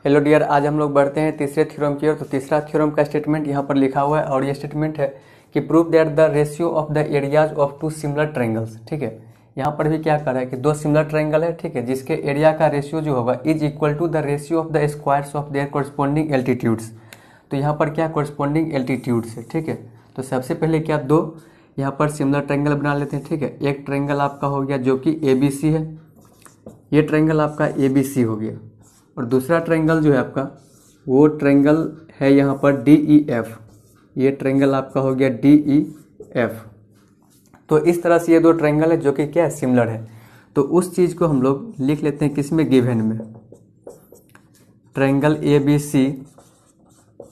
Hello dear, आज हम लोग बढ़ते हैं तीसरे थ्योरम की ओर। तो तीसरा थ्योरम का स्टेटमेंट यहाँ पर लिखा हुआ है और ये स्टेटमेंट है कि prove that the ratio of the areas of two similar triangles. ठीक है, यहाँ पर भी क्या कर रहा है कि दो सिमिलर ट्रायंगल है, ठीक है, जिसके एरिया का रेशियो जो होगा is equal to the ratio of the squares of their corresponding altitudes. तो यहाँ पर क्या कोरस्पोंडिंग एल्टीट्यूड्स है, ठीक है। तो सबसे पहले क्या दो यहाँ पर सिमिलर ट्रायंगल बना लेते हैं, ठीक है। एक ट्रायंगल आपका हो गया जो कि ABC है, ये ट्रायंगल आपका ABC हो गया, और दूसरा ट्रायंगल जो है आपका वो ट्रायंगल है यहाँ पर DEF, ये ट्रायंगल आपका हो गया DEF। तो इस तरह से ये दो ट्रायंगल है जो कि क्या है, सिमिलर है। तो उस चीज़ को हम लोग लिख लेते हैं किसमें, गिवन में। Triangle ABC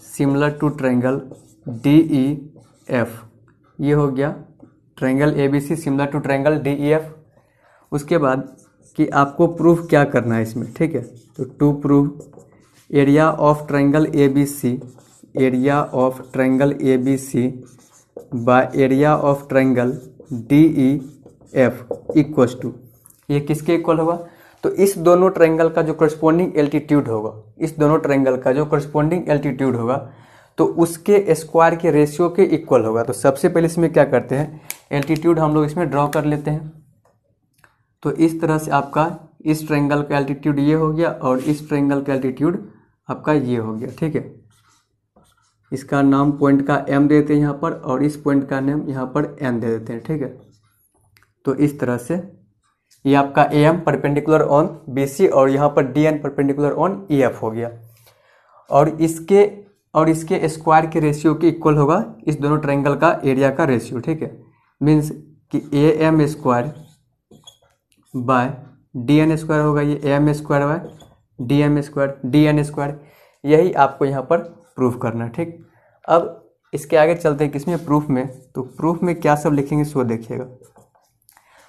similar to triangle DEF, ये हो गया triangle ABC similar to triangle DEF। उसके बाद कि आपको प्रूफ क्या करना है इसमें, ठीक है। तो to prove area of triangle ABC, area of triangle ABC by area of triangle DEF equals to, ये किसके इक्वल होगा, तो इस दोनों ट्रायंगल का जो करस्पॉन्डिंग एल्टीट्यूड होगा, इस दोनों ट्रायंगल का जो करस्पॉन्डिंग एल्टीट्यूड होगा तो उसके स्क्वायर के रेशियो के इक्वल होगा। तो सबसे पहले इसमें क्या करते हैं, एल्टीट्यूड हम लोग इसमें ड्रॉ कर लेते हैं। तो इस तरह से आपका इस ट्रायंगल का एल्टीट्यूड ये हो गया और इस ट्रायंगल का एल्टीट्यूड आपका ये हो गया, ठीक है। इसका नाम पॉइंट का M देते हैं यहाँ पर, और इस पॉइंट का नाम यहाँ पर N दे देते हैं, ठीक है। तो इस तरह से ये आपका AM परपेंडिकुलर ऑन BC और यहाँ पर DN परपेंडिकुलर ऑन EF हो गया, और इसके स्क्वायर के रेशियो के इक्वल होगा इस दोनों ट्रायंगल का एरिया का रेशियो, ठीक है। मीन्स कि AM square by DN square होगा, ये AM square by DN square, यही आपको यहाँ पर प्रूफ करना है, ठीक। अब इसके आगे चलते हैं किसमें, प्रूफ में। तो प्रूफ में क्या सब लिखेंगे सो देखिएगा।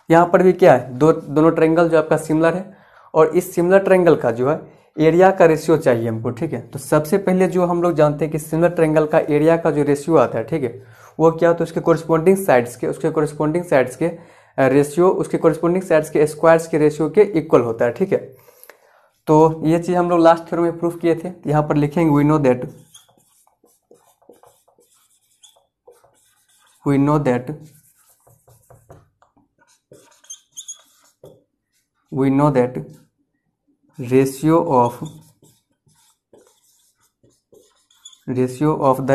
यहाँ पर भी क्या है, दोनों ट्रायंगल जो आपका सिमिलर है, और इस सिमिलर ट्रायंगल का जो है एरिया का रेशियो चाहिए हमको, ठीक है। तो सबसे पहले जो हम लोग जानते हैं कि सिमिलर ट्रायंगल का एरिया का जो रेशियो आता है, ठीक है, वो क्या होता है, उसके कोरस्पोंडिंग साइड्स के रेशियो, उसके कोरस्पोंडिंग साइड्स के स्क्वायर्स के रेशियो के इक्वल होता है, ठीक है। तो ये चीज हम लोग लास्ट थ्योरम में प्रूफ किए थे। यहाँ पर लिखेंगे we know that ratio of the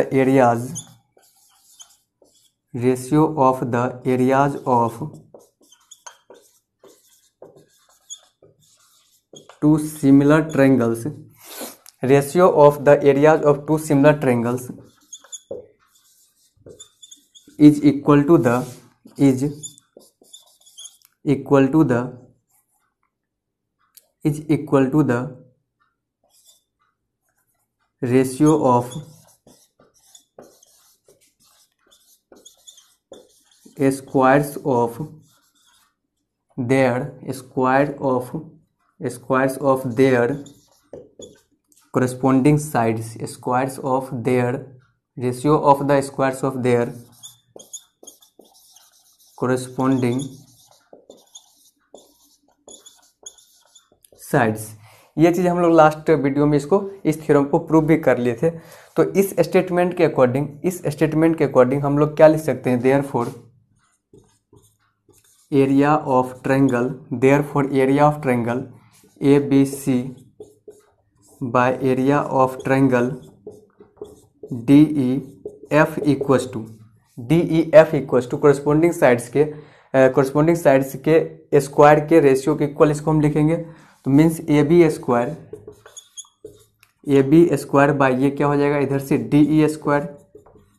areas of two similar triangles, ratio of the areas of two similar triangles is equal to the ratio of squares of their corresponding sides, squares of their ratio of the squares of their corresponding sides। ये चीज़ हम लोग last video में इस theorem को prove भी कर लिए थे। तो इस स्टेटमेंट के अकॉर्डिंग हम लोग क्या लिख सकते हैं, therefore area of triangle ABC by area of triangle DEF equals to corresponding sides के स्क्वायर के रेशियो के इक्वल, इसको हम लिखेंगे। तो मीन्स AB स्क्वायर बाय ये क्या हो जाएगा इधर से DE स्क्वायर।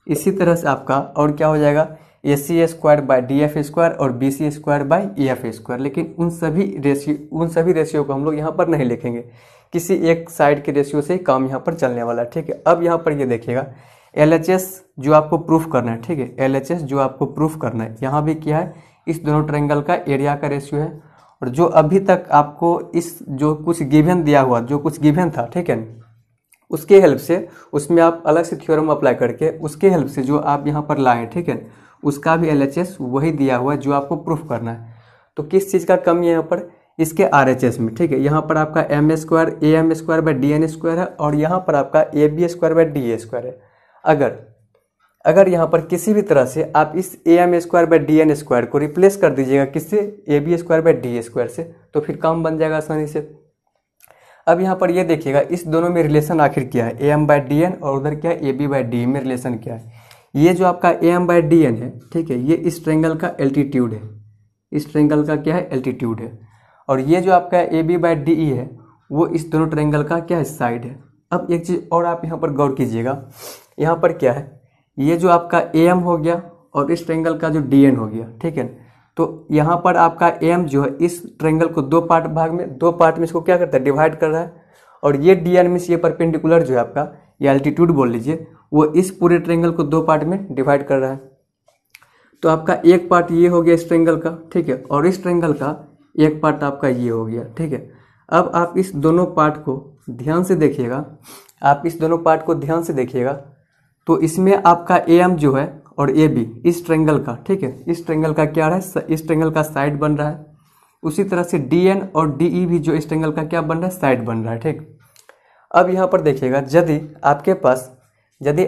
इसी तरह से आपका और क्या हो जाएगा, AC square by DF square और BC square by EF square. लेकिन उन सभी रेशियो को हम लोग यहाँ पर नहीं लिखेंगे, किसी एक साइड के रेशियो से ही काम यहाँ पर चलने वाला है, ठीक है। अब यहाँ पर ये देखिएगा LHS जो आपको प्रूफ करना है, ठीक है, LHS जो आपको प्रूफ करना है, यहाँ भी क्या है, इस दोनों ट्रायंगल का एरिया का रेशियो है। और जो अभी तक आपको इस जो कुछ गिवन था, ठीक है, उसके हेल्प से, उसमें आप अलग से थ्योरम अप्लाई करके उसके हेल्प से जो आप यहाँ पर लाए, ठीक है, उसका भी LHS वही दिया हुआ है जो आपको प्रूफ करना है। तो किस चीज़ का कमी है यहाँ पर, इसके RHS में, ठीक है। यहाँ पर आपका M square AM square by DN square है और यहाँ पर आपका AB square by DA square है। अगर यहाँ पर किसी भी तरह से आप इस AM square by DN square को रिप्लेस कर दीजिएगा किससे, AB square by DA square से, तो फिर काम बन जाएगा आसानी से। अब यहाँ पर ये देखिएगा इस दोनों में रिलेशन आखिर क्या है, AM बाई DN और उधर क्या है AB बाई DE में रिलेशन क्या है। ये जो आपका AM बाई DN है, ठीक है, ये इस ट्रायंगल का एल्टीट्यूड है, इस ट्रायंगल का क्या है, एल्टीट्यूड है। और ये जो आपका AB बाई DE है वो इस दोनों ट्रायंगल का क्या है, साइड है। अब एक चीज़ और आप यहाँ पर गौर कीजिएगा, यहाँ पर क्या है, ये जो आपका AM हो गया और इस ट्रायंगल का जो DN हो गया, ठीक है। तो यहाँ पर आपका AM जो है इस ट्रायंगल को दो पार्ट में इसको क्या करता है, डिवाइड कर रहा है। और ये DN में से ये परपेंडिकुलर जो है आपका, ये एल्टीट्यूड बोल लीजिए, वो इस पूरे ट्रायंगल को दो पार्ट में डिवाइड कर रहा है। तो आपका एक पार्ट ये हो गया इस ट्रायंगल का, ठीक है, और इस ट्रायंगल का एक पार्ट आपका ये हो गया, ठीक है। अब आप इस दोनों पार्ट को ध्यान से देखिएगा, तो इसमें आपका AM जो है और AB इस ट्रायंगल का, ठीक है, इस ट्रायंगल का क्या है, इस ट्रायंगल का साइड बन रहा है। उसी तरह से DN और DE भी जो इस ट्रायंगल का क्या बन रहा है, साइड बन रहा है, ठीक। अब यहाँ पर देखिएगा, यदि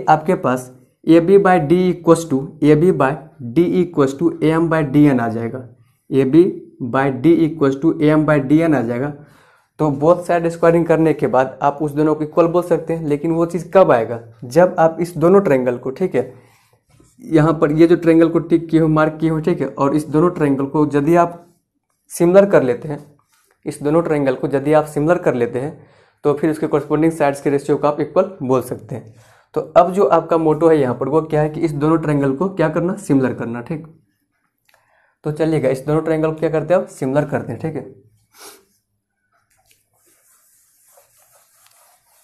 आपके पास AB by D equals to AB by D equals to AM by DN आ जाएगा, AB by D equals to AM by DN आ जाएगा, तो बोथ साइड स्क्वायरिंग करने के बाद आप उस दोनों को इक्वल बोल सकते हैं। लेकिन वो चीज़ कब आएगा, जब आप इस दोनों ट्रायंगल को, ठीक है, यहाँ पर ये जो ट्रायंगल को टिक किए हो, मार्क किए हो, ठीक है, और इस दोनों ट्रायंगल को यदि आप सिमिलर कर लेते हैं, तो फिर उसके कॉरस्पॉन्डिंग साइड्स के रेशियो को आप इक्वल बोल सकते हैं। तो अब जो आपका मोटो है यहाँ पर वो क्या है कि इस दोनों ट्रायंगल को क्या करना, सिमिलर करना, ठीक। तो चलिएगा इस दोनों ट्रायंगल को क्या करते हैं, आप सिमिलर करते हैं, ठीक है।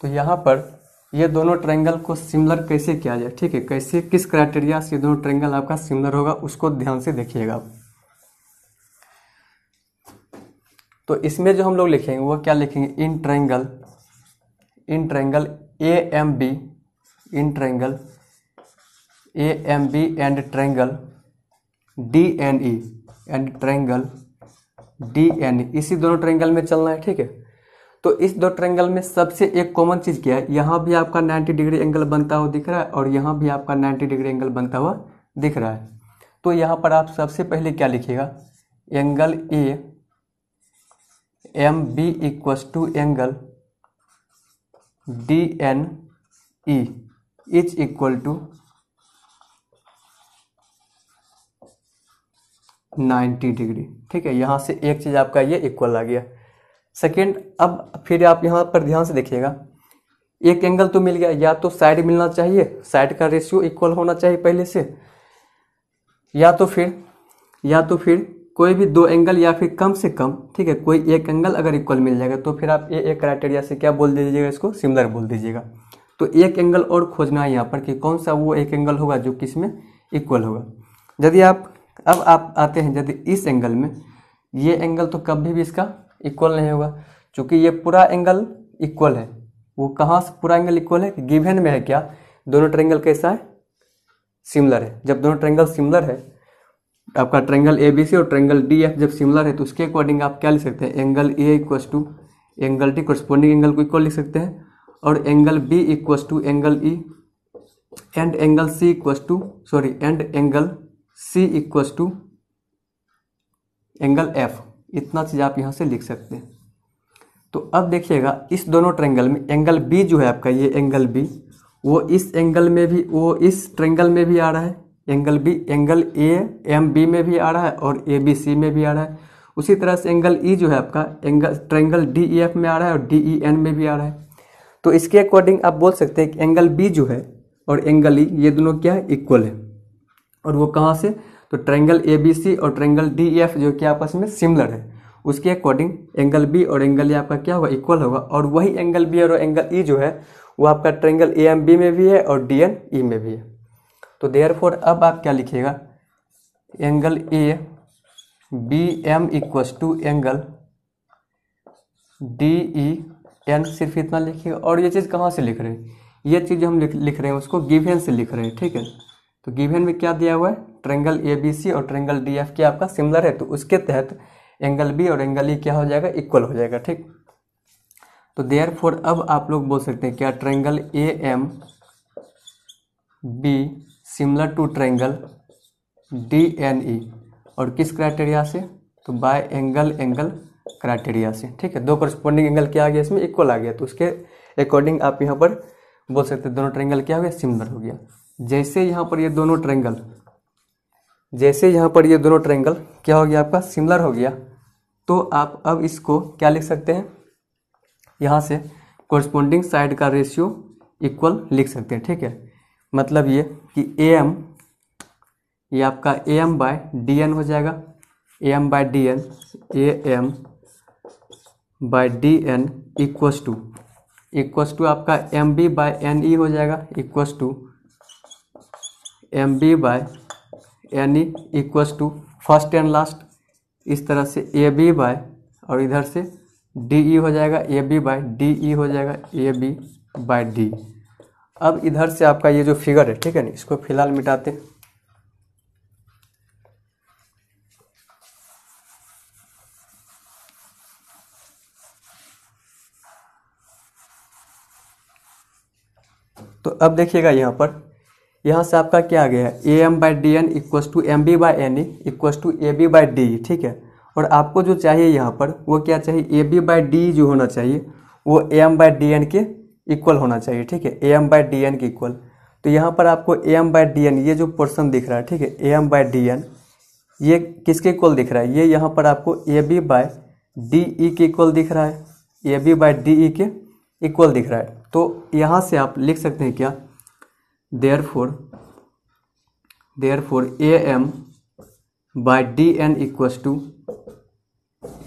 तो यहाँ पर ये दोनों ट्रायंगल को सिमिलर कैसे किया जाए, ठीक है, कैसे किस क्राइटेरिया से ये दोनों ट्रायंगल आपका सिमिलर होगा उसको ध्यान से देखिएगा आप। तो इसमें जो हम लोग लिखेंगे वो क्या लिखेंगे, in triangle AMB, in triangle AMB and triangle DNE and triangle DNE, इसी दोनों ट्रायंगल में चलना है, ठीक है। तो इस दो ट्रायंगल में सबसे एक कॉमन चीज़ क्या है, यहाँ भी आपका 90 डिग्री एंगल बनता हुआ दिख रहा है और यहाँ भी आपका 90 डिग्री एंगल बनता हुआ दिख रहा है। तो यहाँ पर आप सबसे पहले क्या लिखिएगा, angle AMB equals to angle DNE is equal to 90 degree, ठीक है। यहाँ से एक चीज़ आपका ये इक्वल आ गया। सेकेंड, अब फिर आप यहाँ पर ध्यान से देखिएगा, एक एंगल तो मिल गया, या तो साइड मिलना चाहिए, साइड का रेशियो इक्वल होना चाहिए पहले से, या तो फिर कोई भी दो एंगल या फिर कम से कम, ठीक है, कोई एक एंगल अगर इक्वल मिल जाएगा तो फिर आप एक क्राइटेरिया से क्या बोल दीजिएगा, इसको सिमिलर बोल दीजिएगा। तो एक एंगल और खोजना है यहाँ पर कि कौन सा वो एक एंगल होगा जो किसमें इक्वल होगा। यदि आप आते हैं, यदि इस एंगल में ये एंगल तो कभी भी इसका इक्वल नहीं होगा, क्योंकि ये पूरा एंगल इक्वल है। वो कहाँ से पूरा एंगल इक्वल है, गिवन में है क्या, दोनों ट्रायंगल कैसा है, सिमिलर है। जब दोनों ट्रायंगल सिमिलर है, आपका ट्रायंगल ABC और ट्रायंगल DF जब सिमिलर है, तो उसके अकॉर्डिंग आप क्या लिख सकते हैं, angle A equals to angle D, corresponding angle को इक्वल लिख सकते हैं, और angle B equals to angle E and angle C equals to angle F, इतना चीज़ आप यहाँ से लिख सकते हैं। तो अब देखिएगा इस दोनों ट्रायंगल में एंगल B जो है आपका, ये एंगल B, वो इस एंगल में भी, वो इस ट्रायंगल में भी आ रहा है, एंगल B, एंगल AMB में भी आ रहा है और ABC में भी आ रहा है। उसी तरह से एंगल E जो है आपका, ट्रायंगल DEF में आ रहा है और DEN में भी आ रहा है। तो इसके अकॉर्डिंग आप बोल सकते हैं कि एंगल B जो है और एंगल E, ये दोनों क्या है, इक्वल है। और वो कहाँ से, तो ट्रायंगल ABC और ट्रायंगल DEF जो कि आपस में सिमिलर है, उसके अकॉर्डिंग एंगल B और एंगल E आपका क्या होगा, इक्वल होगा। और वही एंगल B और एंगल E जो है वो आपका ट्रायंगल AMB में भी है और DNE में भी है। तो देयरफॉर अब आप क्या लिखिएगा, angle ABM equals to angle DEN, सिर्फ इतना लिखिएगा। और ये चीज़ कहाँ से लिख रहे हैं, ये चीज़ हम लिख रहे हैं उसको गिवन से लिख रहे हैं, ठीक है। तो गिवन में क्या दिया हुआ है, ट्रायंगल ABC और ट्रायंगल DF क्या आपका सिमिलर है, तो उसके तहत एंगल बी और एंगल ई क्या हो जाएगा, इक्वल हो जाएगा। ठीक, तो देयरफॉर अब आप लोग बोल सकते हैं क्या, triangle A M B similar to triangle D N E, और किस क्राइटेरिया से, तो बाय एंगल एंगल क्राइटेरिया से। ठीक है, दो करस्पॉन्डिंग एंगल क्या आ गया, इसमें इक्वल आ गया, तो उसके अकॉर्डिंग आप यहाँ पर बोल सकते हैं दोनों ट्रायंगल क्या हो गया, सिमिलर हो गया। जैसे यहाँ पर ये दोनों ट्रायंगल क्या हो गया आपका, सिमिलर हो गया, तो आप अब इसको क्या लिख सकते हैं, यहाँ से कोरस्पॉन्डिंग साइड का रेशियो इक्वल लिख सकते हैं। ठीक है, मतलब ये कि ए एम, ये आपका A M by D N हो जाएगा, A M by D N, A M by D N equals to आपका M B by N E हो जाएगा, equals to M B by N E equals to first and last, इस तरह से ए B bye, और इधर से D E हो जाएगा, A B by D E हो जाएगा, ए बी बाय डी। अब इधर से आपका ये जो फिगर है, ठीक है ना, इसको फिलहाल मिटाते हैं। तो अब देखिएगा यहाँ से आपका क्या आ गया है, A M by D N equals to M B by N E equals to A B by D. ठीक है, और आपको जो चाहिए यहाँ पर वो क्या चाहिए, ए बी बाई डी जो होना चाहिए वो A M by D N के इक्वल होना चाहिए। ठीक है, A M by D N के इक्वल। तो यहाँ पर आपको A M by D N, ये जो पोर्शन दिख रहा है, ठीक है, A M by D N ये किसके इक्वल दिख रहा है, ये यहाँ पर आपको A B by D E के इक्वल दिख रहा है, A B by D E के इक्वल दिख रहा है। तो यहाँ से आप लिख सकते हैं क्या, therefore A M by D N equals to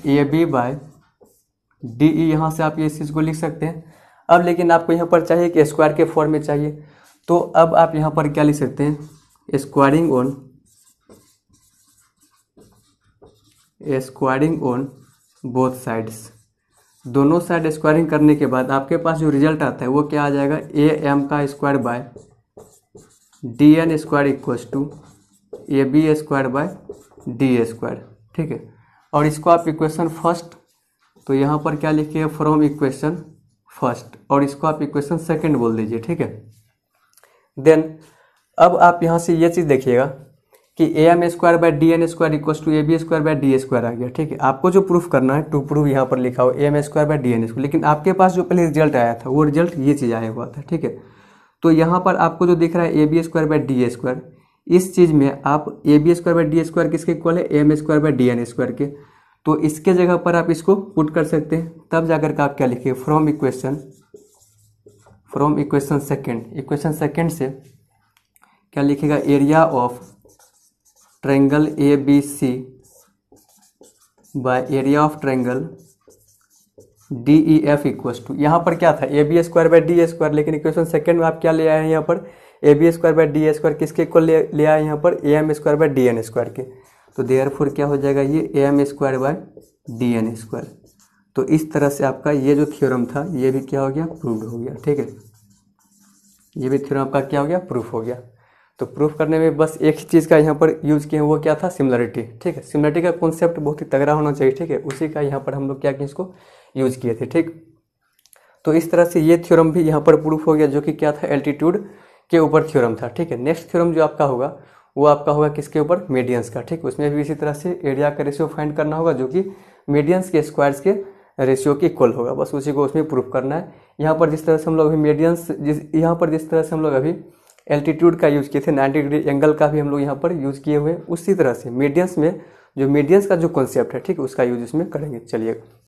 A B by D E, यहाँ से आप ये चीज़ को लिख सकते हैं। अब लेकिन आपको यहाँ पर चाहिए कि स्क्वायर के फॉर्म में चाहिए, तो अब आप यहाँ पर क्या लिख सकते हैं, स्क्वायरिंग ऑन बोथ साइड्स। दोनों साइड स्क्वायरिंग करने के बाद आपके पास जो रिजल्ट आता है वो क्या आ जाएगा, ए एम का square by D N square equals to A B square by D square. ठीक है, और इसको आप इक्वेशन फर्स्ट, तो यहाँ पर क्या लिखिए, फ्रॉम इक्वेशन फर्स्ट, और इसको आप इक्वेशन सेकंड बोल दीजिए। ठीक है, देन अब आप यहाँ से ये चीज़ देखिएगा कि A M square by D N square equals to A B square by D square आ गया। ठीक है, आपको जो प्रूफ करना है, टू प्रूफ यहाँ पर लिखा हो A M square by D N square, लेकिन आपके पास जो पहले रिजल्ट आया था वो रिजल्ट ये चीज़ आया हुआ था। ठीक है, तो यहाँ पर आपको जो दिख रहा है A B square by D square, इस चीज़ में आप A B square by D square किसके इक्वल है, A M square by D N square के, तो इसके जगह पर आप इसको पुट कर सकते हैं। तब जाकर के आप क्या लिखिए, from equation second, equation second से क्या लिखेगा, area of triangle A B C by area of triangle D E F equals to, यहाँ पर क्या था, A B square by D square, लेकिन इक्वेशन सेकेंड में आप क्या ले आए हैं, यहाँ पर A B square by D square किसके इक्वल ले आए यहाँ पर, A M square by D N square के। तो देयरफॉर क्या हो जाएगा, ये A M square by D N square. तो इस तरह से आपका ये जो थ्योरम था ये भी क्या हो गया, प्रूव्ड हो गया। ठीक है, ये भी थ्योरम आपका क्या हो गया, प्रूफ हो गया। तो प्रूफ करने में बस एक ही चीज़ का यहाँ पर यूज किए, वो क्या था, सिमिलरिटी। ठीक है, सिमिलरिटी का कॉन्सेप्ट बहुत ही तगड़ा होना चाहिए। ठीक है, उसी का यहाँ पर हम लोग क्या किए, इसको यूज किए थे। ठीक, तो इस तरह से ये थ्योरम भी यहाँ पर प्रूफ हो गया, जो कि क्या था, एल्टीट्यूड के ऊपर थ्योरम था। ठीक है, नेक्स्ट थ्योरम जो आपका होगा वो आपका होगा किसके ऊपर, मीडियंस का। ठीक, उसमें भी इसी तरह से एरिया का रेशियो फाइंड करना होगा, जो कि मीडियंस के स्क्वायर्स के रेशियो के इक्वल होगा। बस उसी को उसमें प्रूफ करना है। यहाँ पर जिस तरह से हम लोग अभी जिस तरह से हम लोग अभी एल्टीट्यूड का यूज़ किए थे, 90 डिग्री एंगल का भी हम लोग यहाँ पर यूज़ किए हुए, उसी तरह से मीडियंस में जो मीडियंस का जो कॉन्सेप्ट है, ठीक, उसका यूज इसमें करेंगे। चलिए